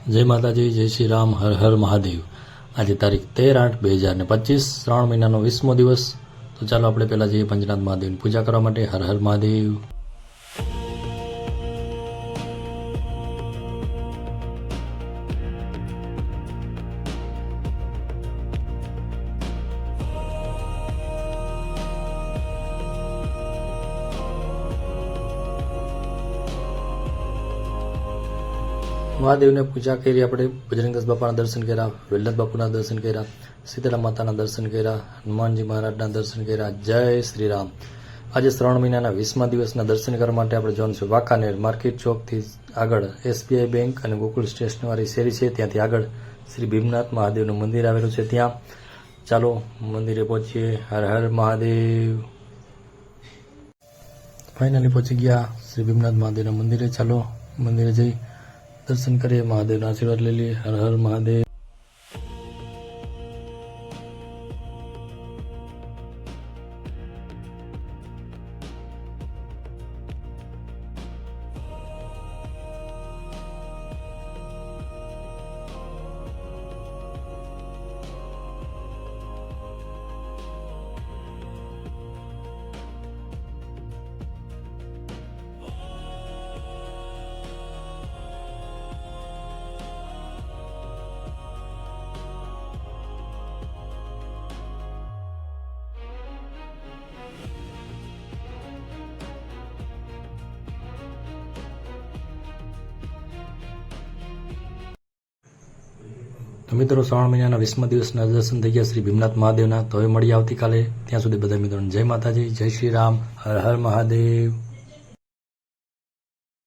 જય માતાજી, જય શ્રી રામ, હર હર મહાદેવ। આજે તારીખ 13/8/2025, શ્રાવણ મહિનાનો 20મો દિવસ। તો ચાલો આપણે પહેલાં જઈએ પંચનાથ મહાદેવની પૂજા કરવા માટે। હર હર મહાદેવ। મહાદેવને પૂજા કરી, આપણે બજરંગદાસ બાપાના દર્શન કર્યા, વેલનાથ બાપુના દર્શન કર્યા, શીતળા માતાના દર્શન કર્યા, હનુમાનજી મહારાજના દર્શન કર્યા। જય શ્રી રામ। આજે શ્રાવણ મહિનાના 20મા દિવસના દર્શન કરવા માટે આપણે જવાનું છે વાંકાનેર માર્કેટ ચોકથી આગળ SBI બેંક અને ગોકુલ સ્ટેશનવાળી શેરી છે, ત્યાંથી આગળ શ્રી ભીમનાથ મહાદેવનું મંદિર આવેલું છે। ત્યાં ચાલો મંદિરે પહોંચીએ। હર હર મહાદેવ। ફાઇનલી પહોંચી ગયા શ્રી ભીમનાથ મહાદેવના મંદિરે। ચાલો મંદિરે જઈ દર્શન કરીએ, મહાદેવના આશીર્વાદ લઈ લઈએ। હર હર મહાદેવ। તો મિત્રો, શ્રાવણ મહિનાના 20મા દિવસના દર્શન થઈ ગયા શ્રી ભીમનાથ મહાદેવના। તો હવે મળીએ આવતીકાલે। ત્યાં સુધી બધા મિત્રોને જય માતાજી, જય શ્રી રામ, હર હર મહાદેવ।